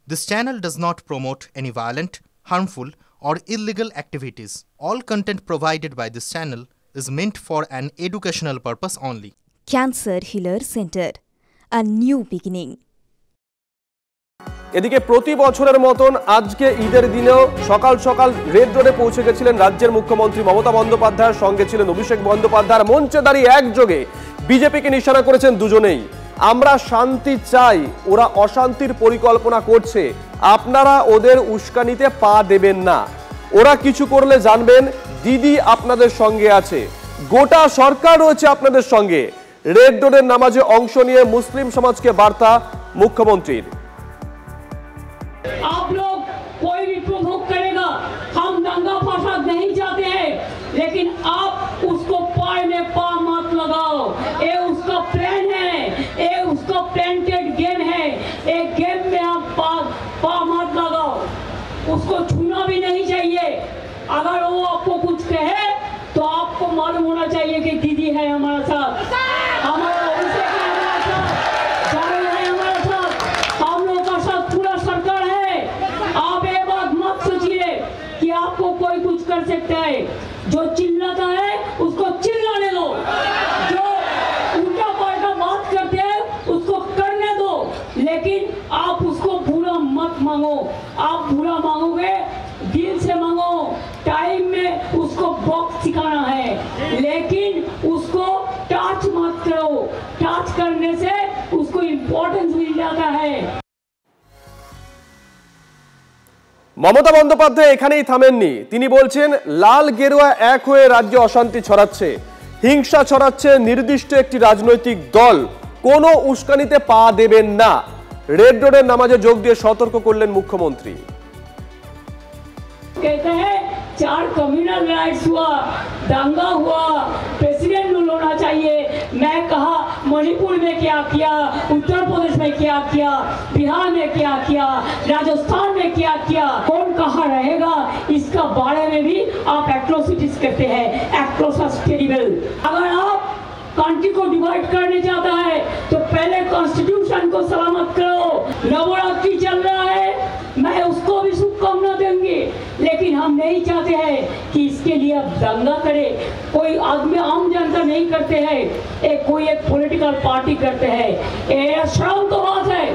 This channel does not promote any violent, harmful, or illegal activities. All content provided by this channel is meant for an educational purpose only. Cancer Healer Center, a new beginning. এদিকে প্রতি বছরের মতন আজকে ঈদের দিনেও সকাল সকাল red রোডে পৌঁছে গেছিলেন রাজ্যের মুখ্যমন্ত্রী মমতা বন্দ্যোপাধ্যায়ের সঙ্গে ছিলেন অভিষেক বন্দ্যোপাধ্যায়। মঞ্চে দাঁড়িয়ে একযোগে বিজেপিকে নিশানা করেছেন দুজনেই। আমরা শান্তি চাই, ওরা অশান্তির পরিকল্পনা করছে, আপনারা ওদের উস্কানিতে পা দেবেন না। ওরা কিছু করলে জানবেন দিদি আপনাদের সঙ্গে আছে, গোটা সরকার রয়েছে আপনাদের সঙ্গে। রেড রোডের নামাজে অংশ নিয়ে মুসলিম সমাজকে বার্তা মুখ্যমন্ত্রীর। आप लोग कोई भी प्रोवोक करेगा, हम दंगा फसाद नहीं चाहते हैं, लेकिन आप उसको पाए में पा मत लगाओ। ये उसका प्लान है, ये उसका प्लांटेड गेम है। एक गेम में आप पा मत लगाओ, उसको छूना भी नहीं चाहिए। अगर वो आपको कुछ कहे तो आपको मालूम होना चाहिए कि दीदी है हमारे साथ, हमारा अभिषेक है हमारे साथ, जावेद है हमारे साथ, हम लोग का साथ पूरा सरकार है। आप ये बात मत सोचिए कि आपको कोई कुछ कर सकता है। जो चिल्लाता है उसको चिल्लाने दो, जो उल्टा पलटा बात करते हैं उसको करने दो, लेकिन आप उसको बुरा मत मांगो। आप बुरा मांगोगे दिल से मांगो, टाइम में उसको बॉक्स सिखाना है, लेकिन उसको टच मत करो। टच करने से उसको इम्पोर्टेंस मिल जाता है। মমতা বন্দ্যোপাধ্যায় এখানেই থামেননি, তিনি বলছেন লাল গেরুয়া এক হয়ে রাজ্যে অশান্তি ছড়াচ্ছে, হিংসা ছড়াচ্ছে নির্দিষ্ট একটি রাজনৈতিক দল, কোনো উস্কানিতে পা দেবেন না। রেড রোডের নামাজে যোগ দিয়ে সতর্ক করলেন মুখ্যমন্ত্রী। कहते हैं 4 कम्युनल राइट्स हुआ, दंगा हुआ, प्रेसिडेंट रूल होना चाहिए। मैं कहा मणिपुर में क्या किया, उत्तर प्रदेश में क्या किया, बिहार में क्या किया, राजस्थान में क्या किया, कौन कहाँ रहेगा, इसका बारे में भी आप एट्रोसिटीज करते हैं। एट्रोसिस टेरिबल। अगर आप कंट्री को डिवाइड करने चाहता है तो पहले कॉन्स्टिट्यूशन को सलामत करो। नवरात्रि चल रहा है, मैं उसको भी शुभकामना देंगे, लेकिन हम नहीं चाहते हैं कि इसके लिए आप दंगा करे। कोई आदमी आम जनता नहीं करते हैं, कोई एक पॉलिटिकल पार्टी करते हैं। ये शर्म की बात है,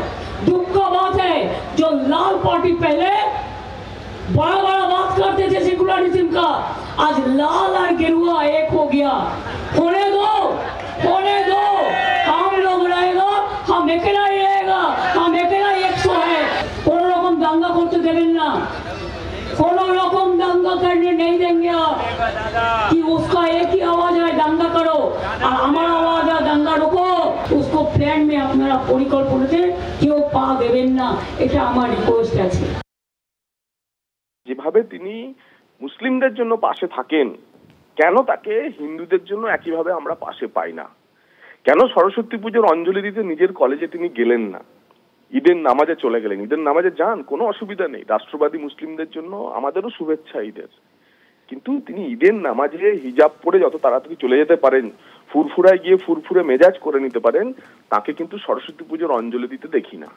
दुख का बात है। जो लाल पार्टी पहले बड़ा बड़ा बात करते थे सेकुलरिज्म का, आज लाल और गेरुआ एक हो गया। होने दो, होने दो। हम लोग रहेगा, हम अकेला ही रहेगा, हम अकेला 100 है। कोनो रकम दंगा करते देवें ना, कोनो रकम दंगा करने नहीं देंगे कि उसका एक ही आवाज है दंगा करो और हमारा आवाज है दंगा रुको। उसको प्लान में अपना परिकल्पनाते केउ पा देवें ना, এটা আমার রিকোয়েস্ট আছে। যেভাবে তিনি মুসলিমদের জন্য পাশে থাকেন, কেন তাকে হিন্দুদের জন্য একইভাবে আমরা পাশে পাই না? কেন সরস্বতী পুজোর অঞ্জলি দিতে নিজের কলেজে তিনি গেলেন না, ঈদের নামাজে চলে গেলেন? ঈদের নামাজে যান, কোনো অসুবিধা নেই, রাষ্ট্রবাদী মুসলিমদের জন্য আমাদেরও শুভেচ্ছা ঈদের। কিন্তু তিনি ঈদের নামাজে হিজাব পরে যত তাড়াতাড়ি চলে যেতে পারেন, ফুরফুরায় গিয়ে ফুরফুরে মেজাজ করে নিতে পারেন, তাকে কিন্তু সরস্বতী পুজোর অঞ্জলি দিতে দেখি না।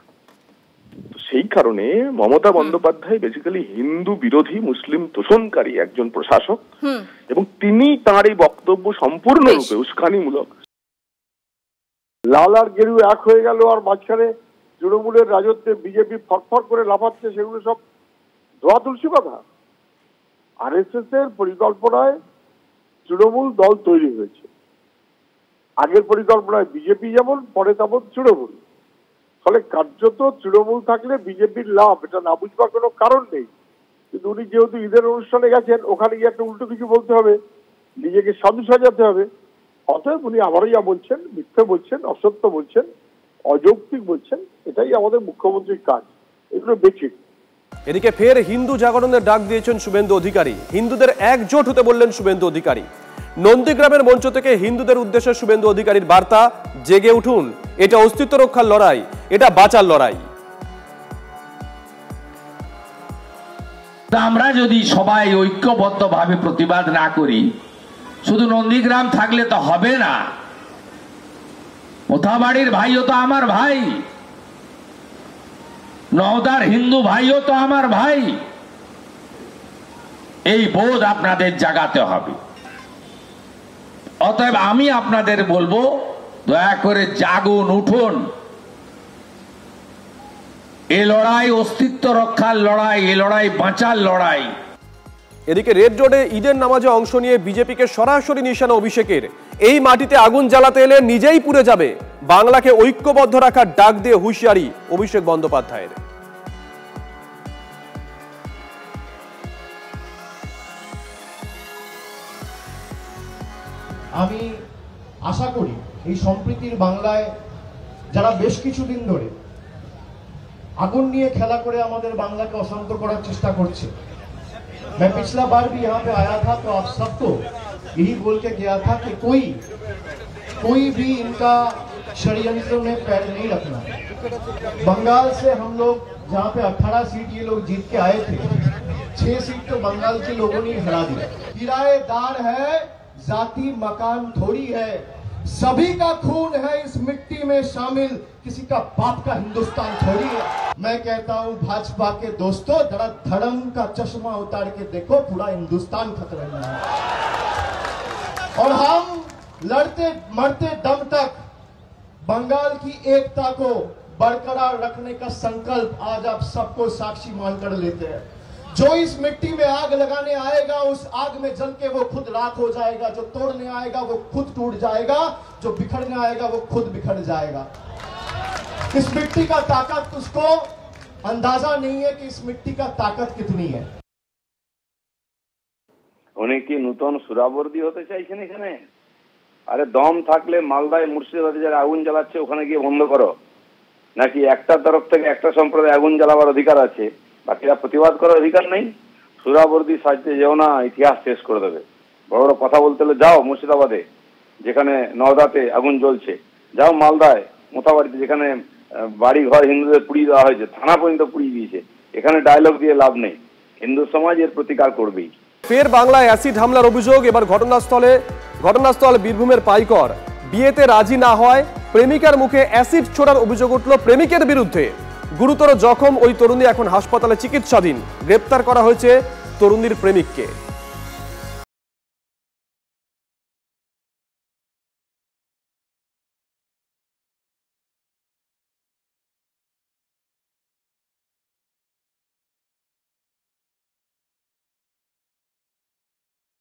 সেই কারণে মমতা বন্দ্যোপাধ্যায় বেসিক্যালি হিন্দু বিরোধী, মুসলিম তোষণকারী একজন প্রশাসক, এবং তিনি তার এই বক্তব্য সম্পূর্ণরূপে উস্কানিমূলক। লাল আর গেরু এক হয়ে গেল, আর মাঝখানে তৃণমূলের রাজত্বে বিজেপি ফটফট করে লাফাচ্ছে, সেগুলো সব ধোয়া তুলসী কথা। আরএসএস এর পরিকল্পনায় তৃণমূল দল তৈরি হয়েছে, আগের পরিকল্পনায় বিজেপি যেমন, পরে তেমন তৃণমূল। ফলে কার্যত তৃণমূল থাকলে বিজেপির লাভ, এটা না বুঝবার কোনো কারণ নেই। কিন্তু উনি যেহেতু ঈদের অনুষ্ঠানে গেছেন, ওখানে গিয়ে একটা উল্টো কিছু বলতে হবে, নিজেকে সাধু সাজাতে হবে। অতএব উনি আবারও যা বলছেন, মিথ্যে বলছেন, অসত্য বলছেন, অযৌক্তিক বলছেন। এটাই আমাদের মুখ্যমন্ত্রীর কাজ, এগুলো বেঠিক। এদিকে ফের হিন্দু জাগরণের ডাক দিয়েছেন শুভেন্দু অধিকারী, হিন্দুদের একজোট হতে বললেন শুভেন্দু অধিকারী। নন্দীগ্রামের মঞ্চ থেকে হিন্দুদের উদ্দেশ্যে শুভেন্দু অধিকারীর বার্তা, জেগে উঠুন, এটা অস্তিত্ব রক্ষার লড়াই, এটা বাঁচার লড়াই। আমরা যদি সবাই ঐক্যবদ্ধভাবে প্রতিবাদ না করি, শুধু নন্দীগ্রাম থাকলে তো হবে না। মোথাবাড়ির ভাইও তো আমার ভাই, নওদার হিন্দু ভাইও তো আমার ভাই। এই বোধ আপনাদের জাগাতে হবে। অতএব আমি আপনাদের বলবো, দয়া করে জাগুন, উঠুন। এ লড়াই অস্তিত্ব রক্ষার লড়াই, এ লড়াই বাঁচার লড়াই। এদিকে রেড রোডে ঈদের নামাজে অংশ নিয়ে বিজেপিকে সরাসরি নিশানা অভিষেকের। এই মাটিতে আগুন জ্বালাতে এলে নিজেই পুড়ে যাবে। বাংলাকে ঐক্যবদ্ধ রাখার ডাক দিয়ে হুঁশিয়ারি অভিষেক বন্দ্যোপাধ্যায়ের। আমি আশা করি এই সম্প্রীতির বাংলায় যারা বেশ কিছুদিন ধরে আগুন নিয়ে খেলা করে আমাদের বাংলাকে অশান্ত করার চেষ্টা করছে। मैं पिछला बार भी यहाँ पे आया था तो आप सबको यही बोल के गया था कि कोई भी इनका षड्यंत्र में पैर नहीं रखना। बंगाल से हम लोग जहाँ पे 18 सीट ये लोग जीत के आए थे, 6 सीट तो बंगाल के लोगों ने हरा दिया। किराएदार है, जाति मकान थोड़ी है, सभी का खून है इस मिट्टी में शामिल, किसी का बाप का हिंदुस्तान थोड़ी है। मैं कहता हूं भाजपा के दोस्तों, जरा धर्म का चश्मा उतार के देखो, पूरा हिंदुस्तान खतरे में है और हम लड़ते मरते दम तक बंगाल की एकता को बरकरार रखने का संकल्प आज आप सबको साक्षी मानकर लेते हैं। जो इस मिट्टी में आग लगाने आएगा, उस आग में जल के वो खुद राख हो जाएगा। जो तोड़ने आएगा वो खुद टूट जाएगा, जो बिखरने आएगा वो खुद बिखर जाएगा। इस मिट्टी का ताकत, उसको अंदाजा नहीं है कि इस मिट्टी का ताकत कितनी है। উনি কি নতুন সুরাবর্দী হতে চাইছেন এখানে? আরে দম থাকলে মালদায় মুর্শিদাবাদে যারা আগুন জ্বালাচ্ছে ওখানে গিয়ে বন্ধ করো, নাকি একটা তরফ থেকে একটা সম্প্রদায় আগুন জ্বালাবার অধিকার আছে, বাকিরা প্রতিবাদ করার অধিকার নেই? সুরাবর্দী সাজতে যেও না, ইতিহাস শেষ করে দেবে। বড় বড় কথা বলতে হলে যাও মুর্শিদাবাদে, যেখানে নওদাতে আগুন জ্বলছে, যাও মালদায় মোথাবাড়িতে, যেখানে বাড়ি ঘর হিন্দুদের পুড়িয়ে দেওয়া হয়েছে, থানা পর্যন্ত পুড়িয়ে দিয়েছে। এখানে ডায়লগ দিয়ে লাভ নেই, হিন্দু সমাজ এর প্রতিকার করবেই। ফের বাংলায় অ্যাসিড হামলার অভিযোগ। এবার ঘটনাস্থল বীরভূমের পাইকর। বিয়েতে রাজি না হয় প্রেমিকার মুখে অ্যাসিড ছোড়ার অভিযোগ উঠল প্রেমিকের বিরুদ্ধে। গুরুতর জখম ওই তরুণী এখন হাসপাতালে চিকিৎসাধীন। গ্রেপ্তার করা হয়েছে তরুণীর প্রেমিককে।